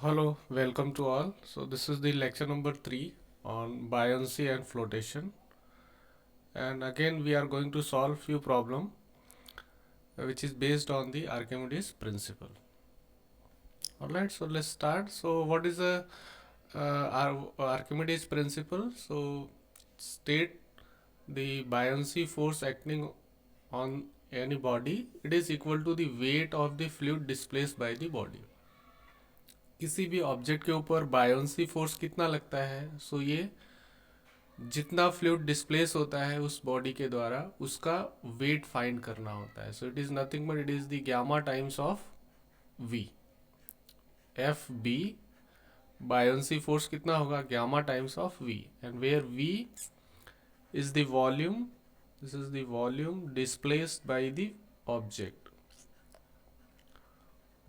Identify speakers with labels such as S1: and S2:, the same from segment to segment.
S1: Hello, welcome to all. So this is the lecture number 3 on buoyancy and flotation. And again we are going to solve few problem which is based on the Archimedes principle. Alright, so let's start. So what is the Archimedes principle? So state the buoyancy force acting on any body, it is equal to the weight of the fluid displaced by the body. किसी भी object के ऊपर buoyancy force कितना लगता है, सो ये जितना fluid displace होता है उस बॉडी के द्वारा उसका वेट फाइंड करना होता है. So it is nothing but it is the gamma times of V. F B buoyancy force कितना होगा, gamma times of V, and where V is the volume, this is the volume displaced by the object,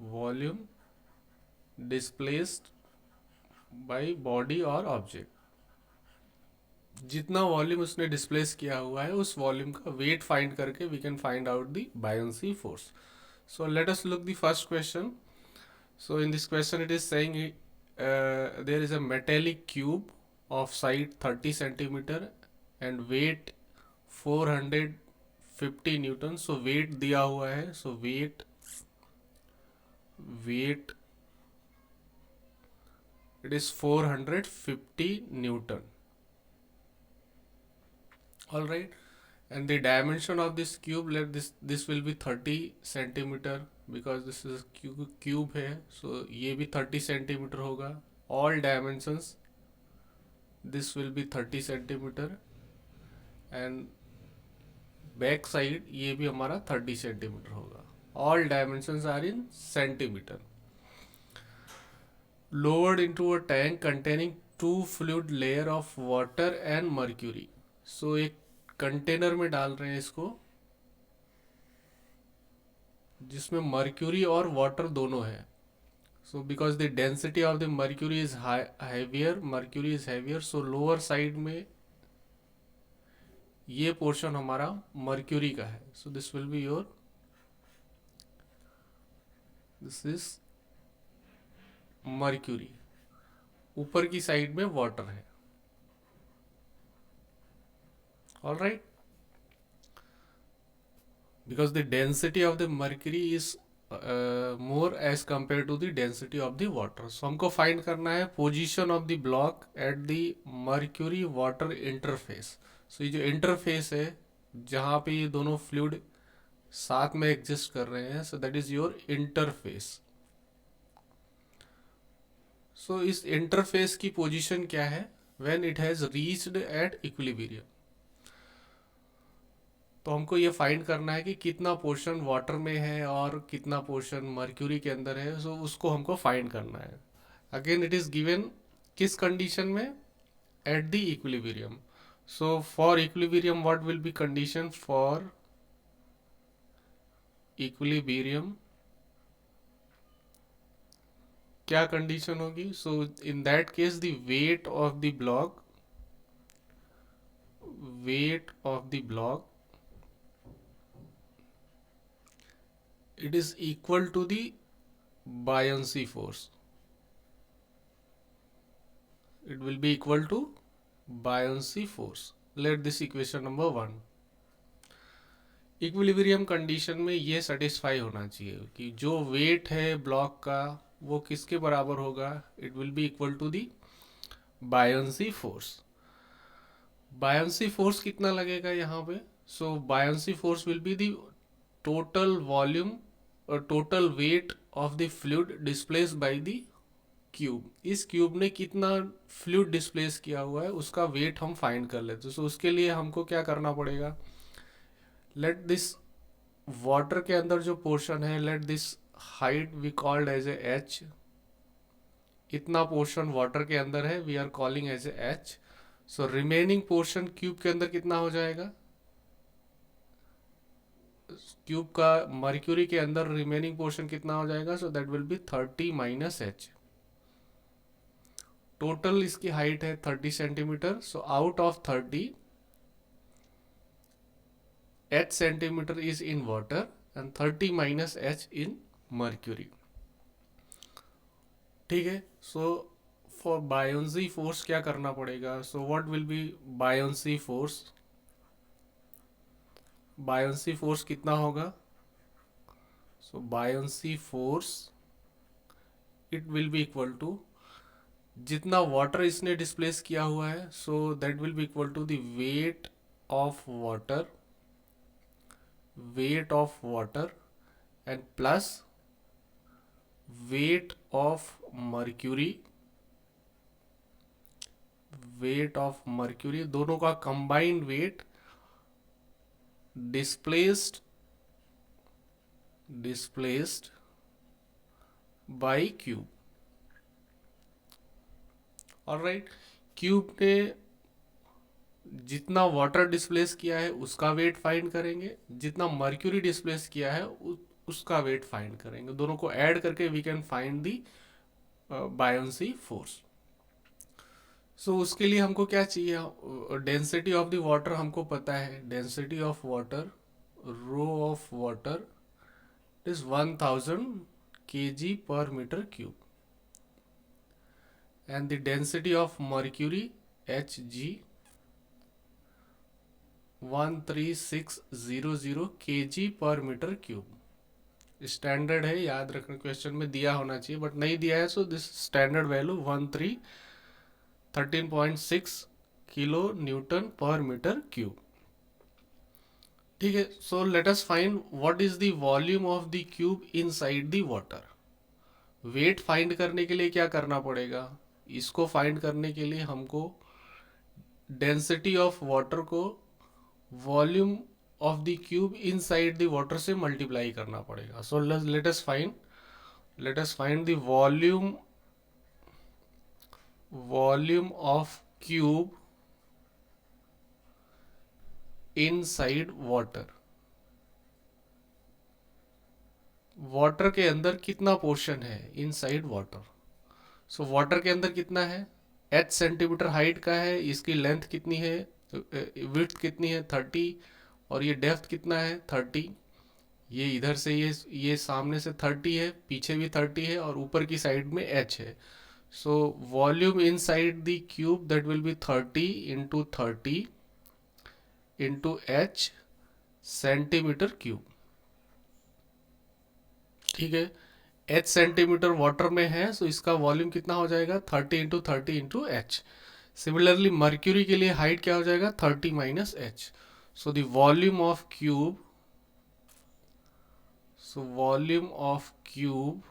S1: volume displaced by body or object. जितना volume उसने displace किया हुआ है उस volume का weight find करके we can find out the buoyancy force. So let us look the first question. So in this question it is saying there is a metallic cube of side 30 centimeter and weight 450 Newton. So weight दिया हुआ है. So weight it is 450 Newton. All right. And the dimension of this cube, let this will be 30 centimeter because this is cube है. So ये भी 30 centimeter होगा. All dimensions this will be 30 centimeter and back side ये भी हमारा 30 centimeter होगा. All dimensions are in centimeter. Lowered into a tank containing two fluid layer of water and mercury. So एक container में डाल रहे हैं इसको जिसमें मर्क्यूरी और वाटर दोनों है. So because the density of the mercury is heavier, so lower side में ये पोर्शन हमारा मर्क्यूरी का है. So this will be your, this is mercury. ऊपर की साइड में वाटर है. All right, because the density of the mercury is more as compared to the density of the water. So हमको find करना है position of the block at the mercury water interface. So ये जो interface है जहाँ पे ये दोनों फ्लूइड साथ में एग्जिस्ट कर रहे हैं, so that is your interface. So इस इंटरफेस की पोजीशन क्या है when it has reached at equilibrium. तो हमको ये फाइंड करना है कि कितना पोर्शन वाटर में है और कितना पोर्शन मर्क्यूरी के अंदर है. सो उसको हमको फाइंड करना है. अगेन इट इज गिवन किस कंडीशन में, at the equilibrium. So for equilibrium what will be condition for equilibrium, क्या कंडीशन होगी. So in that case the weight of the block, weight of the block it is equal to the buoyancy force. It will be equal to buoyancy force. Let this equation number 1. Equilibrium condition में ये satisfy होना चाहिए कि जो wait है block का वो किसके बराबर होगा, it will be equal to the buoyancy force. Buoyancy force कितना लगेगा यहाँ पे. So buoyancy force will be the total volume और total weight of the fluid displace by the cube. इस क्यूब ने कितना फ्लूइड डिस्प्लेस किया हुआ है उसका वेट हम फाइंड कर लेते हैं. सो उसके लिए हमको क्या करना पड़ेगा, लेट दिस वाटर के अंदर जो पोर्शन है, let this height we called as a H. इतना पोर्शन वाटर के अंदर है, we are calling as a H. So remaining portion cube के अंदर कितना हो जाएगा, क्यूब का मर्क्यूरी के अंदर रिमेनिंग पोर्शन कितना हो जाएगा. So that will be 30 minus h. Total इसकी हाइट है 30 centimetre. So out of 30 h centimetre is in water and 30 minus h in mercury. ठीक है। सो फॉर बायोन्सी फोर्स क्या करना पड़ेगा? So what will be buoyancy force? Buoyancy force कितना होगा? So buoyancy force it will be equal to जितना water इसने displace किया हुआ है, so that will be equal to the of water weight of water and plus weight of mercury दोनों का combined weight displaced by cube. Alright, cube ने जितना water displace किया है उसका वेट फाइंड करेंगे, जितना मर्क्यूरी डिस्प्लेस किया है उसका वेट फाइंड करेंगे, दोनों को ऐड करके we can find the buoyancy force. So उसके लिए हमको क्या चाहिए? डेंसिटी ऑफ द वाटर हमको पता है, density of water rho of water is 1000 kg per meter cube and the density of mercury Hg 13600 kg per meter cube। Standard है, याद रखना, क्वेश्चन में दिया होना चाहिए बट नहीं दिया है, so this standard value 13.6 kilo Newton पर मीटर क्यूब। ठीक है। So let us find what is the volume of the cube inside the water. Weight find करने के लिए क्या करना पड़ेगा? इसको फाइंड करने के लिए हमको डेंसिटी ऑफ वाटर को volume of the cube inside the water से मल्टीप्लाई करना पड़ेगा। सो let us find the volume of cube inside water. Water के अंदर कितना पोर्शन है इनसाइड वाटर? सो वाटर के अंदर कितना है? h सेंटीमीटर हाइट का है, इसकी लेंथ कितनी है, विड्थ कितनी है 30, और ये डेप्थ कितना है 30। ये इधर से ये सामने से 30 है, पीछे भी 30 है, और ऊपर की साइड में h है। So volume inside the cube that will be 30 into h centimetre cube. ठीक है, h सेंटीमीटर वाटर में है, सो इसका वॉल्यूम कितना हो जाएगा 30 इंटू h। सिमिलरली मर्क्यूरी के लिए हाइट क्या हो जाएगा 30 minus h। So the volume of cube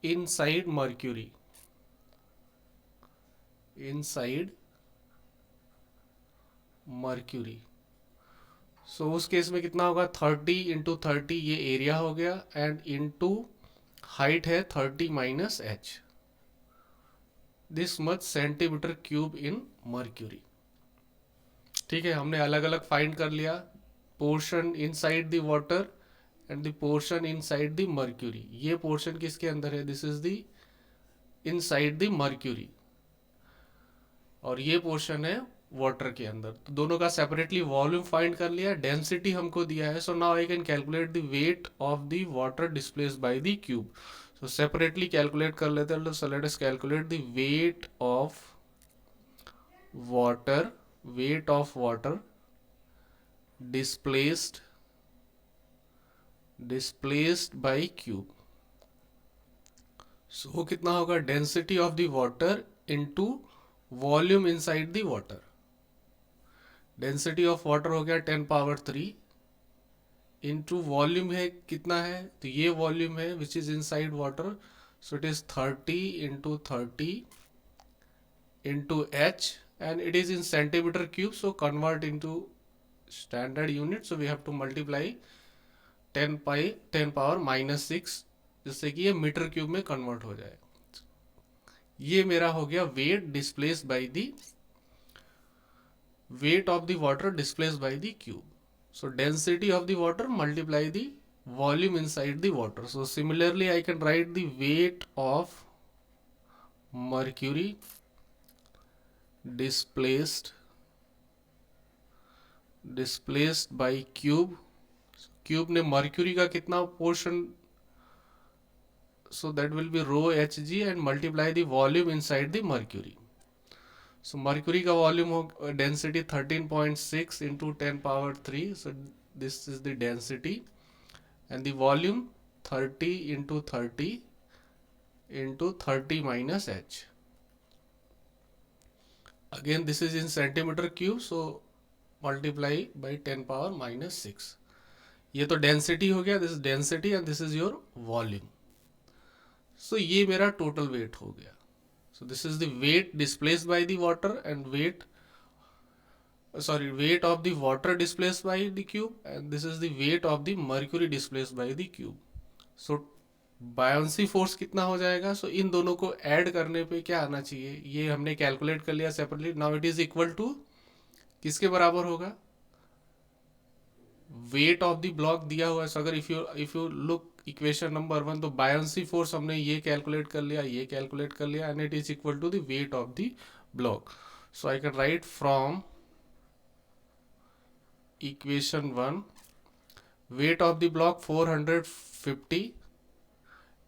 S1: inside mercury, so उस केस में कितना होगा 30 इंटू 30, ये एरिया हो गया, एंड इंटू हाइट है 30 minus h, this much centimetre cube in mercury. ठीक है, हमने अलग अलग फाइंड कर लिया, portion inside the water and the portion inside the mercury. ये पोर्शन किसके अंदर है? This is the inside the mercury, और ये पोर्शन है वाटर के अंदर। तो दोनों का सेपरेटली वॉल्यूम फाइंड कर लिया, डेंसिटी हमको दिया है, so now I can calculate the weight of the water displaced by the cube. So separately calculate कर लेते हैं। So let us calculate the weight of water displaced by cube. So कितना होगा? Density of the water into volume inside the water. Density of water हो गया 10 power 3 into volume है कितना है, तो ये वॉल्यूम है which is inside water, so it is 30 into h, and it is in centimetre cube, so convert into standard unit, so we have to multiply 10 power minus 6, जिससे कि ये metre cube में कन्वर्ट हो जाए। ये मेरा हो गया weight of the water displaced by the cube. So density of the water multiply the volume inside the water. So similarly I can write the weight of mercury displaced by cube। Cube ने mercury का कितना portion so that will be rho Hg and multiply the volume inside the mercury. So mercury का volume हो density 13.6 into 10 power 3. So this is the density and the volume 30 into 30 into 30 minus H. Again this is in centimeter cube, so multiply by 10 power minus 6. ये तो density हो गया, this is density and this is your volume. So ये मेरा total weight हो गया. So this is the weight displaced by the water and weight of the water displaced by the cube, and this is the weight of the mercury displaced by the cube. So buoyancy force कितना हो जाएगा? सो इन दोनों को add करने पे क्या आना चाहिए, ये हमने कैलकुलेट कर लिया separately. Now it is equal to किसके बराबर होगा? वेट ऑफ द ब्लॉक दिया हुआ है. सो अगर if you look equation number 1, तो बायोंसी फोर्स हमने ये कैलकुलेट कर लिया, ये कैलकुलेट कर लिया, and it is equal to the weight of the block. So I can write from equation 1, weight of the block 450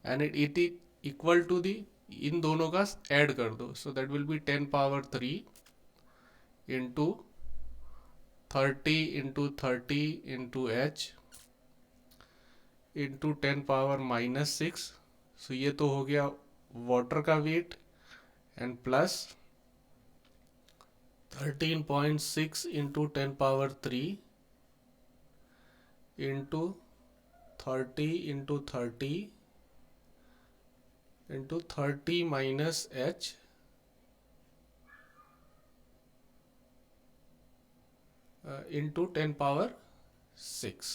S1: and it is equal to the, इन दोनों का ऐड कर दो. So that will be 10 power 3 into 30 into 30 into H into 10 power minus 6. सो ये तो हो गया वाटर का weight and plus 13.6 into 10 power 3 into 30 into 30 into 30 minus H into 10 power 6.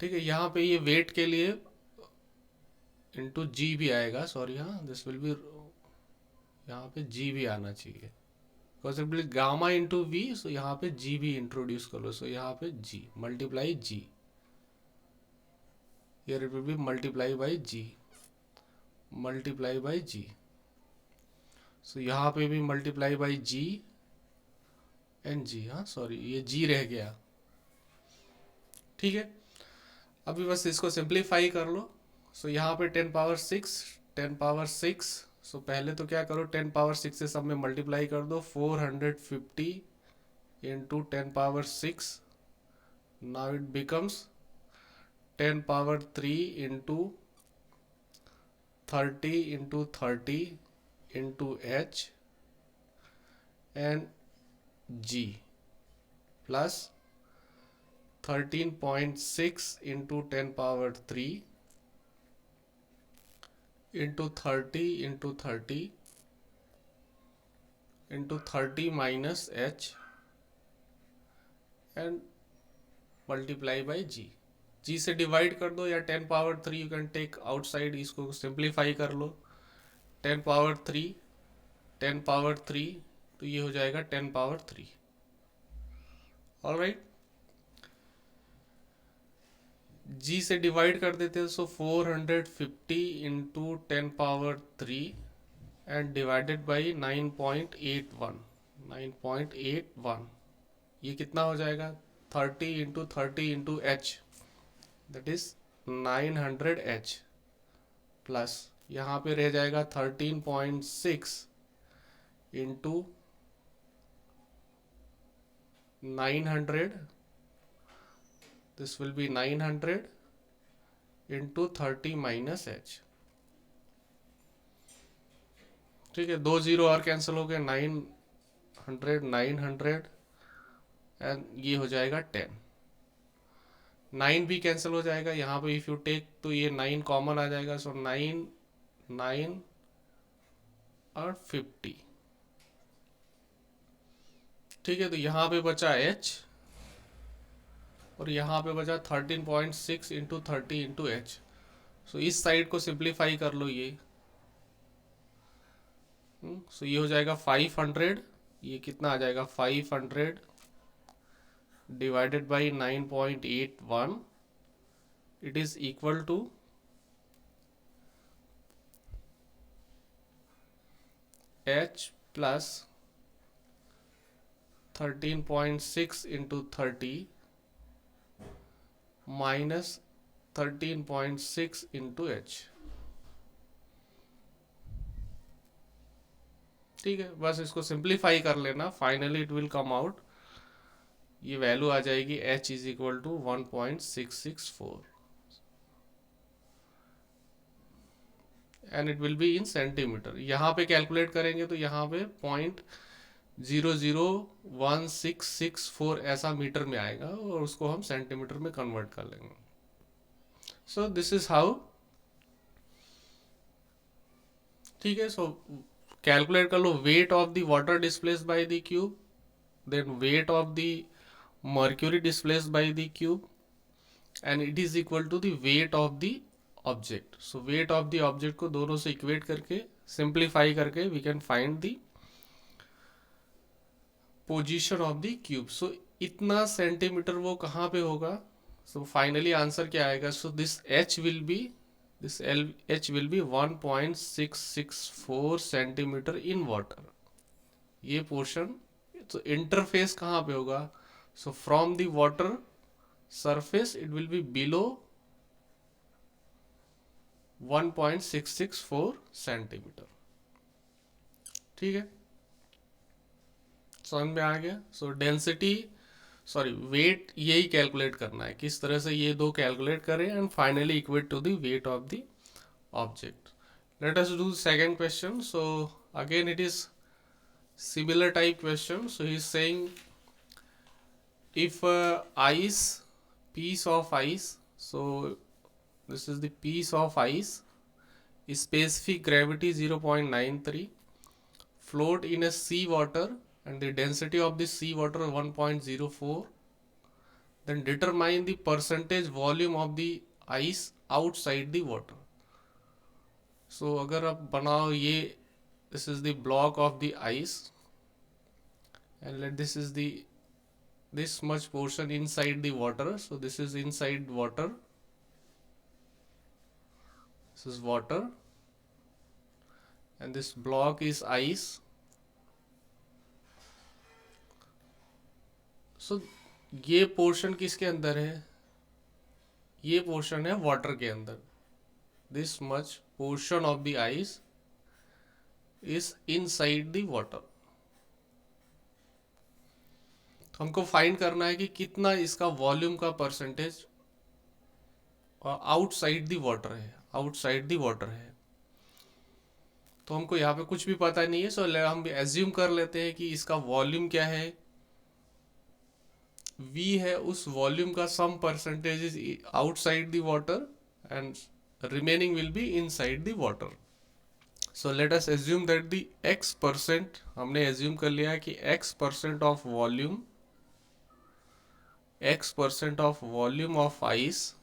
S1: ठीक है, यहाँ पे ये वेट के लिए इंटू जी भी आएगा. सॉरी, हाँ, दिस विल बी, यहाँ पे जी भी आना चाहिए because it will gamma into V. So यहाँ पे जी भी इंट्रोड्यूस कर लो. सो यहाँ पे g multiply g, here it will be multiply by g, multiply by g. So यहाँ पे भी multiply by g and g. हाँ सॉरी, ये जी रह गया. ठीक है, अभी बस इसको सिंप्लीफाई कर लो. सो यहाँ पे 10 पावर 6, 10 पावर 6. सो पहले तो क्या करो, 10 पावर 6 से सब में मल्टीप्लाई कर दो. 450 into 10 power 6. Now it becomes 10 power 3 into 30 into 30 into h and g plus 13.6 into 10 power 3 into 30 into 30 into 30 minus h and multiply by g. G से डिवाइड कर दो या 10 power 3 you can take outside, इसको simplify कर लो. 10 power 3, 10 power 3, तो ये हो जाएगा 10 पावर 3. ऑलराइट, जी से डिवाइड कर देते हैं. सो 450 into 10 power 3 and divided by 9.81, 9.81. ये कितना हो जाएगा? 30 into 30 into H, that is 900 H plus यहाँ पे रह जाएगा 13.6 into 900. This will B 900 into 30 minus H. ठीक है, 2 जीरो और कैंसिल हो गए. 900 900 एंड ये हो जाएगा 10. 9 भी कैंसिल हो जाएगा यहाँ पे, इफ यू टेक तो ये 9 कॉमन आ जाएगा. सो 9 9 और 50. ठीक है, तो यहाँ पे बचा h और यहाँ पे बचा 13.6 इंटू 30 इंटू एच. सो इस साइड को सिंप्लीफाई कर लो ये. सो ये हो जाएगा 500. ये कितना आ जाएगा? 500 divided by 9.81. It is equal to h plus 13.6 into 30 minus 13.6 into H. ठीक है, बस इसको सिंप्लीफाई कर लेना, finally it will come out, ये वैल्यू आ जाएगी h is equal to 1.664 and it will be in centimetre. यहाँ पे कैलकुलेट करेंगे तो यहाँ पे 0.00164 ऐसा मीटर में आएगा और उसको हम सेंटीमीटर में कन्वर्ट कर लेंगे। सो दिस इज हाउ, ठीक है। सो कैलकुलेट कर लो weight of the water displaced by the cube, then weight of the mercury displaced by the cube, and it is equal to the weight of the object. So weight of the object को दोनों से equate करके simplify करके we can find the position of the cube. So इतना centimetre वो कहाँ पे होगा? So finally आंसर क्या आएगा? So this h will be, this h will be 1.664 centimetre in water. ये पोर्शन, तो इंटरफेस कहाँ पे होगा? So from the water surface it will be below 1.664 centimetre. ठीक है, समझ में आ गया। सो डेंसिटी, सॉरी वेट, यही कैलकुलेट करना है, किस तरह से ये दो कैलकुलेट करें and finally equate to the weight of the object. Let us do second question. So again it is similar type question. So he is saying if ice, piece of ice, so this is the piece of ice, specific gravity 0.93, float in a sea water and the density of the sea water 1.04, then determine the percentage volume of the ice outside the water. So अगर आप बनाओ ये, this is the block of the ice and let this is the, this much portion inside the water. So this is inside water, this is water and this block is ice. So ये portion किसके अंदर है? ये portion है water के अंदर। This much portion of the ice is inside the water. हमको find करना है कि कितना इसका वॉल्यूम का परसेंटेज आउटसाइड द वाटर है, आउटसाइड द वाटर है। तो हमको यहाँ पे कुछ भी पता नहीं है, सो हम एज्यूम कर लेते हैं कि इसका वॉल्यूम क्या है, v है, उस वॉल्यूम का some percentage is outside the water and remaining will be inside the water. So let us assume that the x%, हमने एज्यूम कर लिया कि x% of volume, x% of volume of ice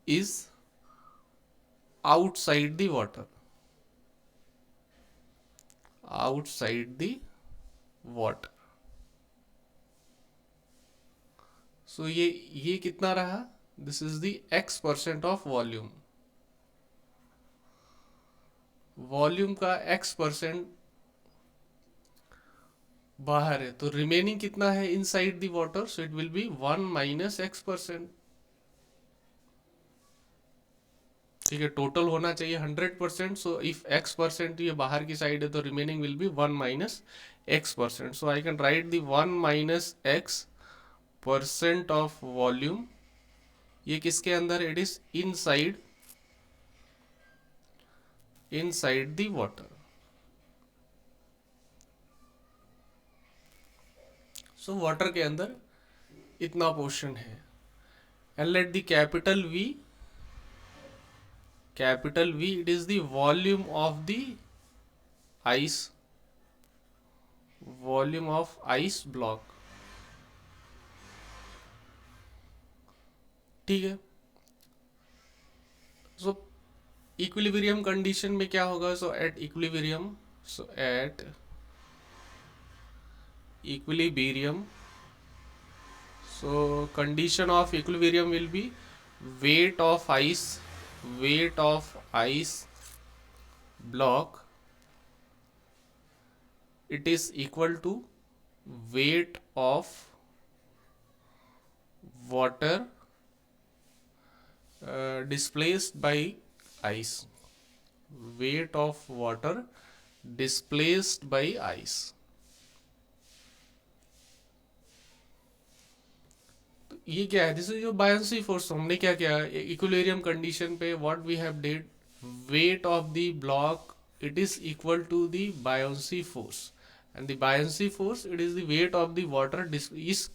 S1: is outside the water, outside the water. So ये कितना रहा? This is the x% of volume. Volume का x% बाहर है, तो रिमेनिंग कितना है inside the water? So it will B 1 minus x%। ठीक है, टोटल होना चाहिए 100%। सो इफ x% ये बाहर की साइड है तो remaining will B 1 minus x%। So I can right the 1 minus x% of volume, ये किसके अंदर? It is inside, inside the water. So water के अंदर इतना पोर्शन है and let the capital V, capital V, it is the volume of the ice, volume of ice block। ठीक है, सो equilibrium condition में क्या होगा? So at equilibrium, so at equilibrium, so condition of equilibrium will be weight of ice, weight of ice block, it is equal to weight of water displaced by ice, weight of water displaced by ice. तो ये क्या है? This is your buoyancy force. हमने क्या किया equilibrium condition पे? What we have did, weight of the block it is equal to the buoyancy force, and the buoyancy force it is the weight of the water.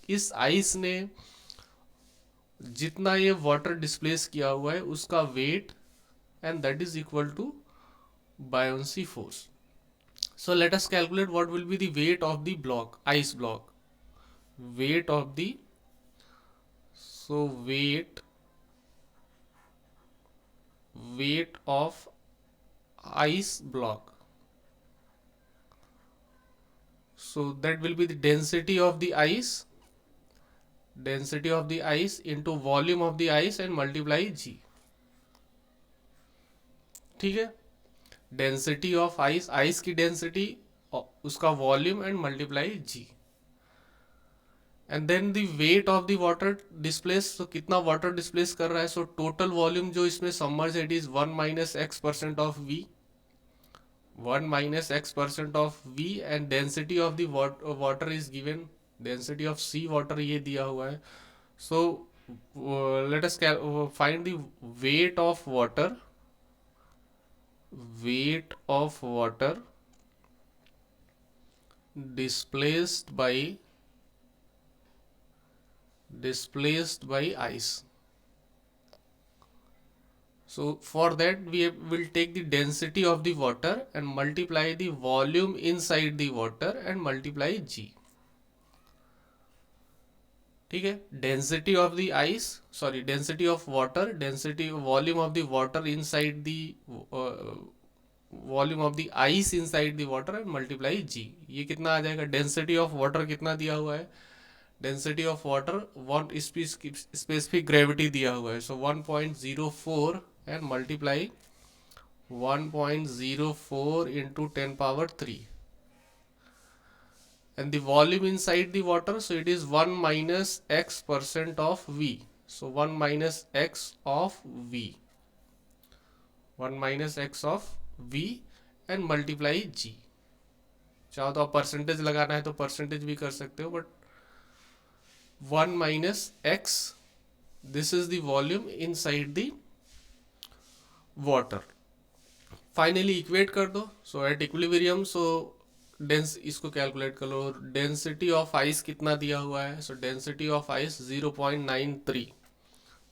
S1: इस ice ने जितना ये water displace किया हुआ है उसका weight, and that is equal to buoyancy force. So let us calculate what will be the weight of the block, ice block. Weight of the, so weight of ice block. So that will be the density of the ice into volume of the ice and multiply g. ठीक है, density of ice, ice की डेंसिटी, उसका volume and multiply G. And then the weight of the water displace, तो कितना water displace कर रहा है. सो टोटल वॉल्यूम जो इसमें सबमर्ज है it is 1 minus X percent of V, 1 minus X percent of V, and density of the water is given, density of sea water ये दिया हुआ है. So let us find the weight of water, weight of water displaced by ice. So for that we will take the density of the water and multiply the volume inside the water and multiply g. ठीक है, density of the ice, sorry density of water, density volume of the water inside the volume of the ice inside the water and multiply g. ये कितना आ जाएगा? Density of water कितना दिया हुआ है? Density of water one specific gravity दिया हुआ है. सो 1.04 and multiply 1.04 into 10 power 3, and the volume inside the water, so it is 1 minus x percent of v. So 1 minus x of v, 1 minus x of v and multiply g. चाहो तो आप percentage लगाना है तो percentage भी कर सकते हो, but 1 minus x, this is the volume inside the water. Finally equate कर दो. So at equilibrium, so dense, इसको कैलकुलेट कर लो. डेंसिटी ऑफ आइस कितना दिया हुआ है? So density of ice 0.93.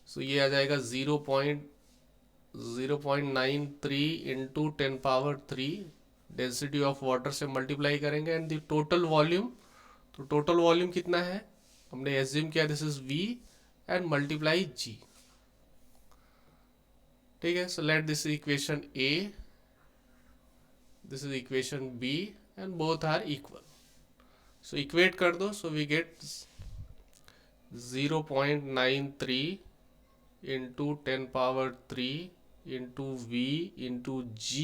S1: So ये आ जाएगा 0.93 into 10 power 3. Density of water से मल्टीप्लाई करेंगे एंड द टोटल वॉल्यूम, तो टोटल वॉल्यूम कितना है हमने एज्यूम किया, this is V and multiply g. ठीक है, so let this equation A, this is equation B, and both are equal. So equate कर दो. So we get 0.93 into 10 power 3 into v into g.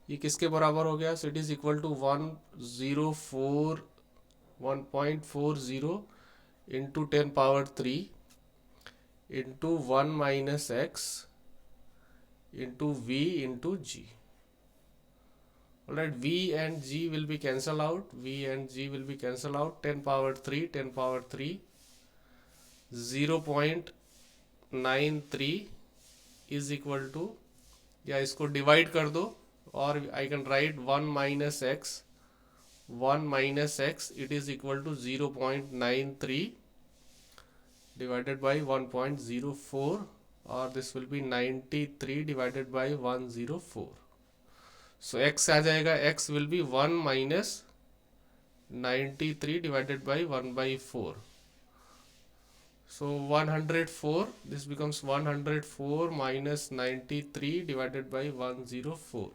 S1: ये किसके बराबर हो गया? So it is equal to 1.40 into 10 power 3 into 1 minus x into v into g. Alright, v and g will be cancel out, v and g will be cancel out. 10 power 3, 10 power 3, 0.93 is equal to, या इसको divide कर दो, और I can write 1 minus x, 1 minus x, it is equal to 0.93 divided by 1.04, or this will be 93 divided by 104. So x आ जाएगा, x will be 1 minus 93 divided by 1/4. So 104, this becomes 104 minus 93 divided by 104.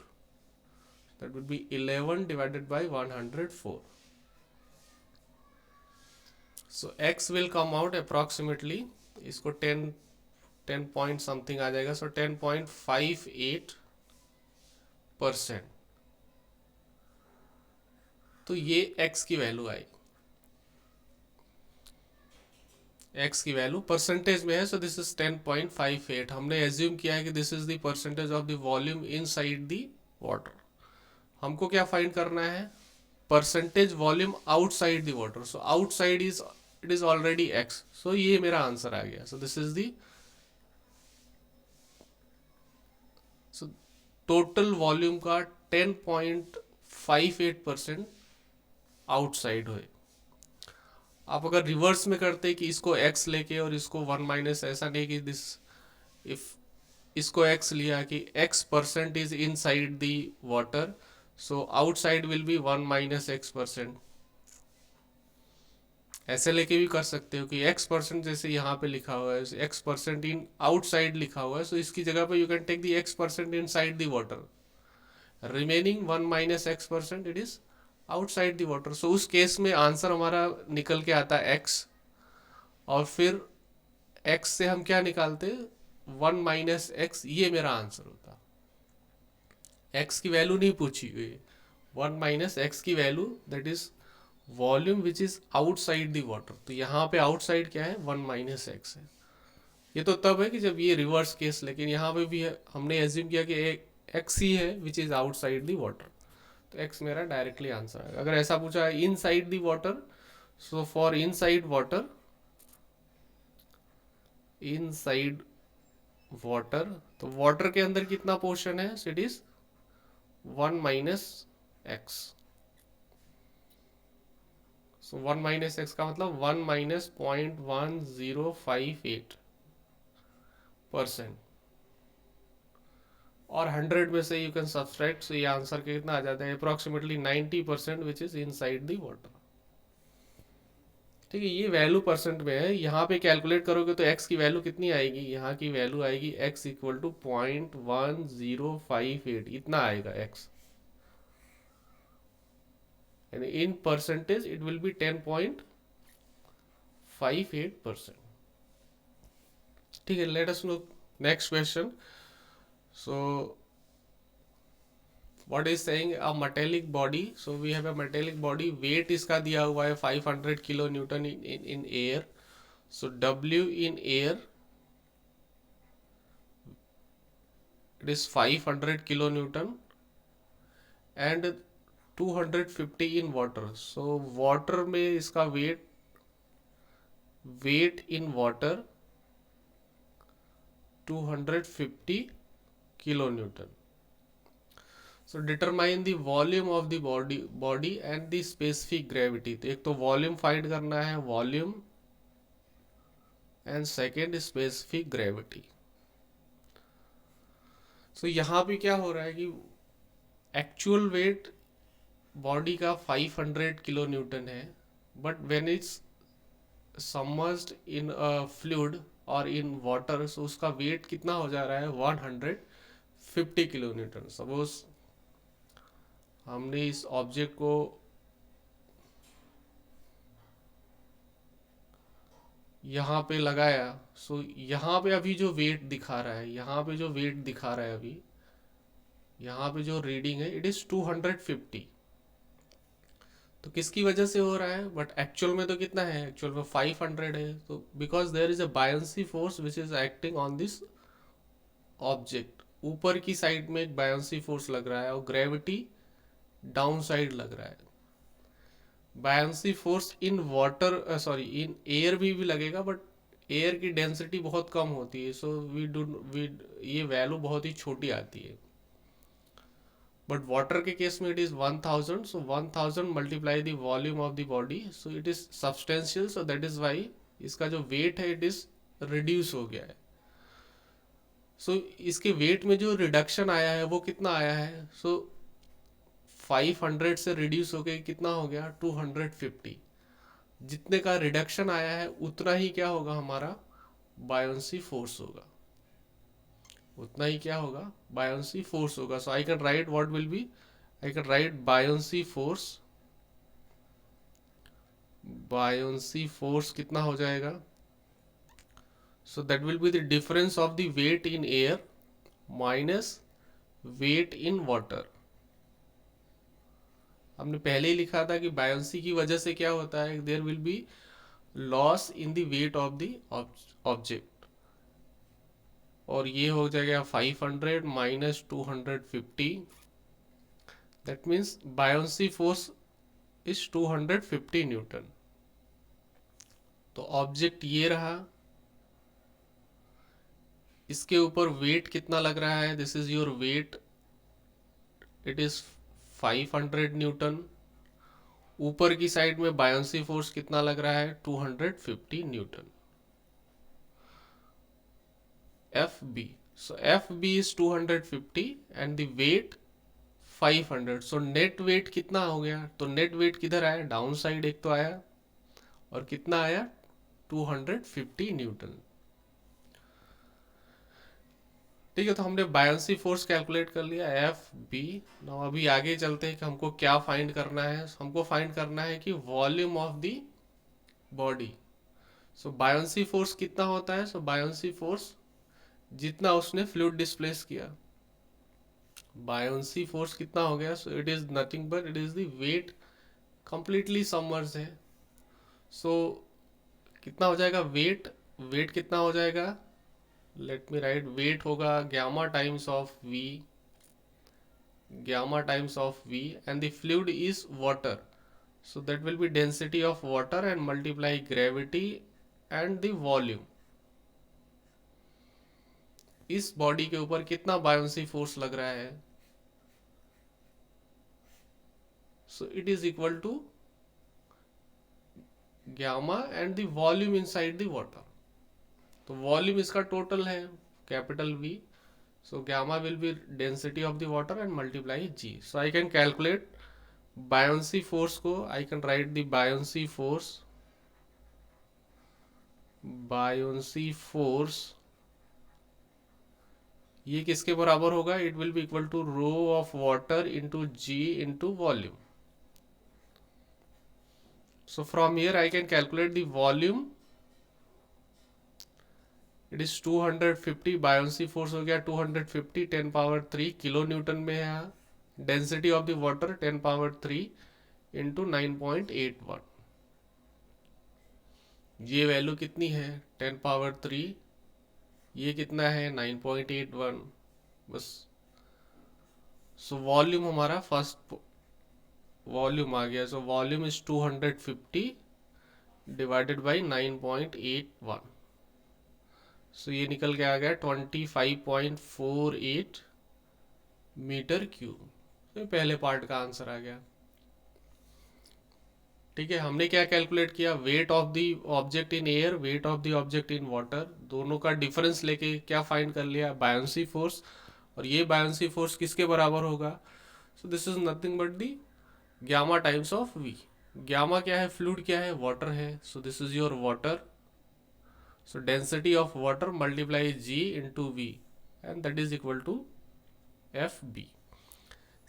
S1: That will B 11 divided by 104. So x will come out approximately, इसको 10 point something आ जाएगा. सो 10.58%. तो ये x की value आई. X की value percentage में है, so this is 10.58। हमने assume किया है कि this is the percentage of the volume inside the water. हमको क्या फाइंड करना है, percentage volume outside the water. So outside is, it is already x, so ये मेरा आंसर आ गया। So this is the, so total volume का 10.58% outside है। आप अगर रिवर्स में करते कि इसको x लेके और इसको 1 माइनस, ऐसा नहीं कि दिस, इफ इसको x लिया कि x% is inside the water, so outside will be 1 minus x%। ऐसे लेके भी कर सकते हो कि x%, जैसे यहाँ पे लिखा हुआ है x% इन आउटसाइड लिखा हुआ है, सो इसकी जगह पे you can take the x% inside the water, remaining 1 minus x% it is outside the water. So उस केस में आंसर हमारा निकल के आता है x, और फिर x से हम क्या निकालते, 1 माइनस एक्स, ये मेरा आंसर होता। x की वैल्यू नहीं पूछी हुई, 1 माइनस एक्स की value, that is volume which is outside the water. तो यहाँ पे आउटसाइड क्या है, 1 माइनस एक्स है। ये तो तब है कि जब ये रिवर्स केस, लेकिन यहाँ पे भी है, हमने एज्यूम किया कि एक्स ही है which is outside the water, तो एक्स मेरा डायरेक्टली आंसर आएगा। अगर ऐसा पूछा है inside the water, so for inside water, inside water, तो वाटर के अंदर कितना पोर्शन है, so it is 1 minus x. So 1 minus x का मतलब 1 माइनस 0.1058%, और 100 में से यू कैन सब्सट्रैक्ट, सो ये आंसर कितना आ जाता है, approximately 90% which is inside the water. ठीक है, ये वैल्यू परसेंट में है। यहाँ पे कैलकुलेट करोगे तो x की वैल्यू कितनी आएगी, यहाँ की वैल्यू आएगी x इक्वल टू 0.1058, इतना आएगा x, यानी in percentage it will B 10.58%। ठीक है, let us know next question. So what is saying a metallic body, so we have a metallic body, weight इसका दिया हुआ है 500 kilo Newton in air, so W in air it is 500 kilo Newton and 250 in water, so water में इसका weight in water 250 kilo newton. So determine the volume of the body and the specific gravity. तो एक तो volume find करना है, volume, and second specific gravity. So यहाँ पे क्या हो रहा है कि एक्चुअल वेट बॉडी का 500 किलो न्यूटन है, but when it's submerged in a fluid और इन वाटर, सो उसका वेट कितना हो जा रहा है, 150 किलो न्यूटन। सपोज हमने इस ऑब्जेक्ट को यहाँ पे लगाया, सो यहाँ पे अभी जो वेट दिखा रहा है, यहाँ पे जो वेट दिखा रहा है अभी, यहाँ पे जो रीडिंग है इट इज 250। तो किसकी वजह से हो रहा है, बट एक्चुअल में तो कितना है, एक्चुअल में 500 है। तो because there is a buoyancy force which is acting on this object, ऊपर की साइड में एक बायंसी फोर्स लग रहा है और ग्रेविटी डाउन साइड लग रहा है। Buoyancy force in water, sorry in air भी लगेगा, बट एयर की डेंसिटी बहुत कम होती है, सो वी ये वैल्यू बहुत ही छोटी आती है। बट वाटर के केस में it is 1000, so 1000 multiply the volume of the body, so it is substantial, so that is why इसका जो वेट है इट इज रिड्यूस हो गया है। सो इसके वेट में जो रिडक्शन आया है वो कितना आया है, सो 500 से रिड्यूस हो गया, कितना हो गया, 250। जितने का रिडक्शन आया है उतना ही क्या होगा, हमारा बायोंसी फोर्स होगा, उतना ही क्या होगा, बायोंसी फोर्स होगा। So I can write what will be, I can write buoyancy force कितना हो जाएगा, so that will be the difference of the weight in air minus weight in water. हमने पहले ही लिखा था कि बायोंसी की वजह से क्या होता है, there will be loss in the weight of the object, और ये हो जाएगा 500 minus 250, that means buoyancy force is 250 newton. तो ऑब्जेक्ट ये रहा, इसके ऊपर वेट कितना लग रहा है, this is your weight, it is 500 newton. ऊपर की साइड में बायोंसी फोर्स कितना लग रहा है, 250 newton, F B. So F B is 250 and the weight 500। So net weight कितना हो गया, तो नेट वेट किधर आया, डाउन साइड एक तो आया, और कितना आया, 250 न्यूटन। ठीक है, तो हमने बायोंसी फोर्स कैलकुलेट कर लिया, एफ बी। नाउ अभी आगे चलते हैं कि हमको क्या फाइंड करना है। हमको फाइंड करना है कि volume of the body. So buoyancy force कितना होता है, सो बायोंसी फोर्स जितना उसने फ्लूइड डिस्प्लेस किया, बायोंसी फोर्स कितना हो गया, so it is nothing but it is the weight completely submerge है। सो कितना हो जाएगा वेट, वेट कितना हो जाएगा, लेट मी राइट, वेट होगा gamma times of V, gamma times of V, and the fluid is water, so that will be density of water and multiply gravity and the volume। इस body के ऊपर कितना buoyancy force लग रहा है, so it is equal to gamma and the volume inside the water. तो volume इसका total है capital V, so gamma will be density of the water and multiply G। so I can calculate buoyancy force को, I can write the buoyancy force ये किसके बराबर होगा, it will be equal to rho of water into G into volume। so from here I can calculate the volume, it is 250, buoyancy force हो गया 250, 10 power 3 kilo Newton में है। Density of the water 10 power 3 into 9.81, ये value कितनी है 10 power 3, ये कितना है 9.81 बस। सो वॉल्यूम हमारा फर्स्ट वॉल्यूम आ गया, so volume is 250 divided by 9.81, सो ये निकल के आ गया 25.48 मीटर क्यूब। तो पहले पार्ट का आंसर आ गया। ठीक है, हमने क्या कैलकुलेट किया, wait of the object in air, wait of the object in water, दोनों का डिफरेंस लेके क्या फाइंड कर लिया, बायोंसी फोर्स। और ये बायोंसी फोर्स किसके बराबर होगा, so this is nothing but the gamma times of V. Gamma क्या है, फ्लूइड क्या है, वाटर है, so this is your water. So density of water multiply G into V and that is equal to F B.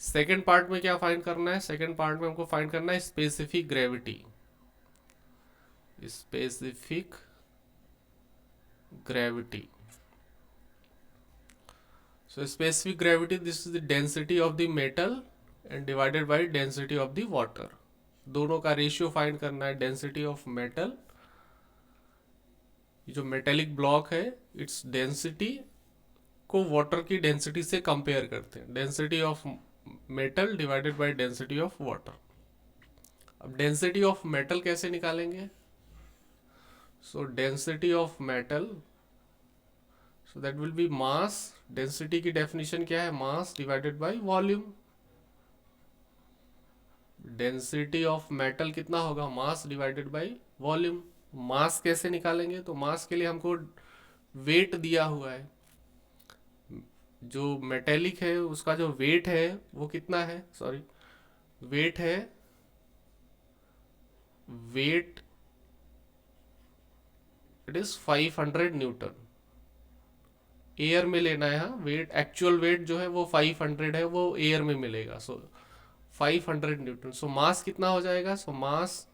S1: Second part में क्या find करना है, second part में हमको फाइंड करना है specific gravity. Specific gravity, so specific gravity, this is the density of the metal and divided by density of the water। दोनों का रेशियो फाइंड करना है, डेंसिटी ऑफ मेटल, जो मेटेलिक ब्लॉक है इट्स डेंसिटी को water की density से compare करते हैं, density of metal divided by density of water. अब डेंसिटी ऑफ मेटल कैसे निकालेंगे, सो density of metal, so that will B mass, density की डेफिनेशन क्या है, mass divided by volume. Density of metal कितना होगा, मास डिवाइडेड बाय वॉल्यूम। मास कैसे निकालेंगे, तो मास के लिए हमको वेट दिया हुआ है, जो मेटेलिक है उसका जो वेट है वो कितना है, सॉरी वेट है, weight it is 500 newton. Air में लेना है, हाँ वेट, एक्चुअल वेट जो है वो 500 है, वो एयर में मिलेगा, सो 500 न्यूटन। सो मास कितना हो जाएगा, सो मास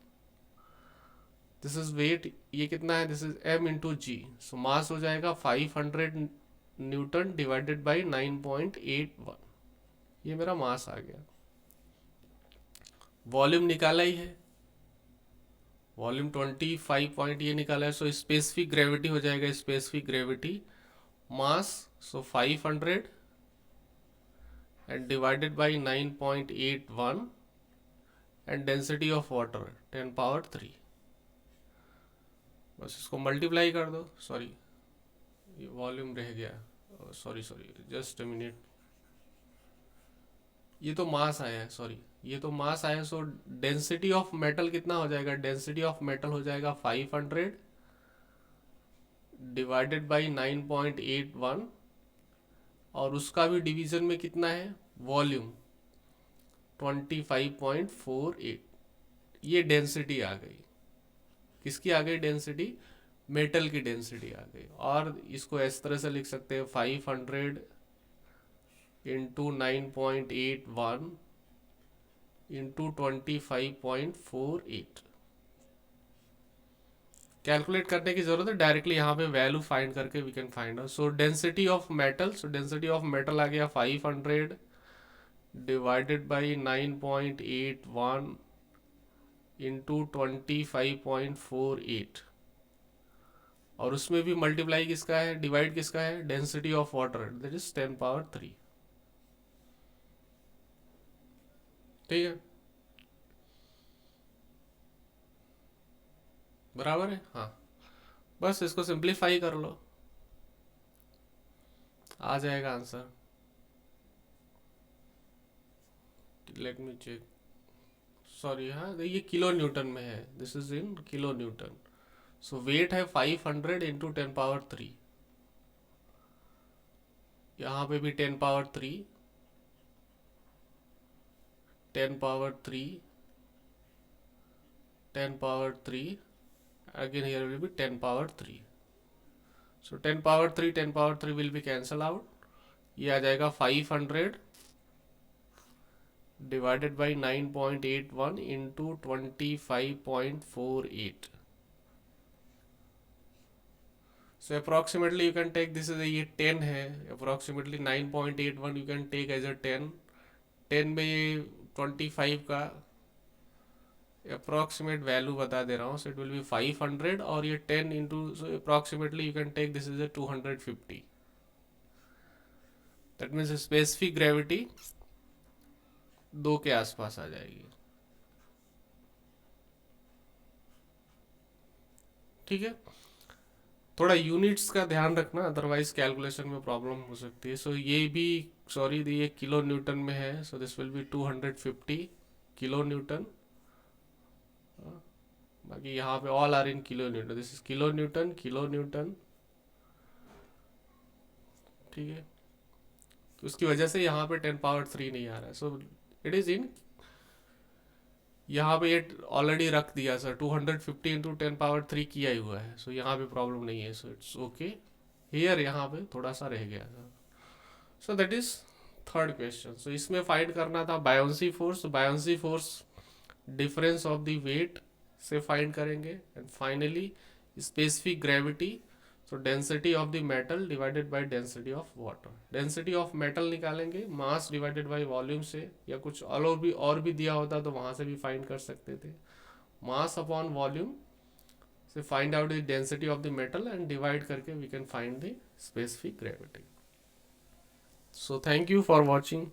S1: दिस इज वेट, ये कितना है, दिस इज m इंटू जी, सो मास हो जाएगा 500 न्यूटन डिवाइडेड बाई 9.81, ये मेरा मास आ गया। वॉल्यूम निकाला ही है, वॉल्यूम 25 पॉइंट ये निकाला है, सो स्पेसिफिक ग्रेविटी हो जाएगा, specific gravity mass, so 500 and divided by 9.81 and density of water 10 power 3। बस इसको मल्टीप्लाई कर दो, सॉरी ये वॉल्यूम रह गया, सॉरी जस्ट अ मिनट, ये तो मास आया है, सॉरी ये तो मास आया है। सो डेंसिटी ऑफ मेटल कितना हो जाएगा, डेंसिटी ऑफ मेटल हो जाएगा 500 डिवाइडेड बाई 9.81, और उसका भी डिवीजन में कितना है, वॉल्यूम 25.48। ये डेंसिटी आ गई, किसकी आ गई डेंसिटी, मेटल की डेंसिटी आ गई। और इसको इस तरह से लिख सकते हैं 500 इंटू 9.81 इंटू 25.48। कैलकुलेट करने की जरूरत है, डायरेक्टली यहाँ पे वैल्यू फाइंड करके we can find out. So density of metal, so density of metal आ गया 500 डिवाइडेड बाई 9.81 इंटू 25.48, और उसमें भी मल्टीप्लाई किसका है, डिवाइड किसका है, density of water, that is 10 power 3। ठीक है, बराबर है, हाँ। बस इसको सिंप्लीफाई कर लो, आ जाएगा answer. Let me check, sorry हाँ ये किलो न्यूटन में है, this is in kilo newton. So weight है 500 इंटू 10 पावर 3, यहाँ पे भी 10 power 3, 10 power 3, 10 power 3, again here will be 10 power 3। so 10 power 3 10 power 3 will be cancel out, ये आ जाएगा 500 divided by 9.81 into 25.48। so approximately you can take this is ये 10 है, approximately 9.81 you can take as a 10, 10 में ये 25 का approximate value बता दे रहा हूँ, सो इट विल बी 500, और ये 10 into, so approximately you can take this is a 250, that means specific gravity 2 के आसपास आ जाएगी। ठीक है, थोड़ा यूनिट्स का ध्यान रखना, अदरवाइज कैलकुलेशन में प्रॉब्लम हो सकती है। सो ये भी, सॉरी ये किलो न्यूटन में है, so this will be 250 kilo Newton, बाकी यहाँ पे all are in kilo Newton, this is kilonewton, kilonewton. ठीक है, तो उसकी वजह से यहाँ पे 10 पावर 3 नहीं आ रहा है, सो इट इज इन, यहाँ पे ये ऑलरेडी रख दिया सर, 250 इंटू 10 पावर 3 किया ही हुआ है, सो यहाँ पे प्रॉब्लम नहीं है, सो इट्स ओके। हियर यहाँ पे थोड़ा सा रह गया था, so that is third question. So इसमें फाइंड करना था buoyancy force, buoyancy force difference of the weight से फाइंड करेंगे, and finally specific gravity, so density of the metal divided by density of water. Density of metal निकालेंगे mass divided by volume से, या कुछ और भी दिया होता तो वहां से भी फाइंड कर सकते थे, मास अपॉन वॉल्यूम से find out the density of the metal, and divide करके we can find the specific gravity. So thank you for watching.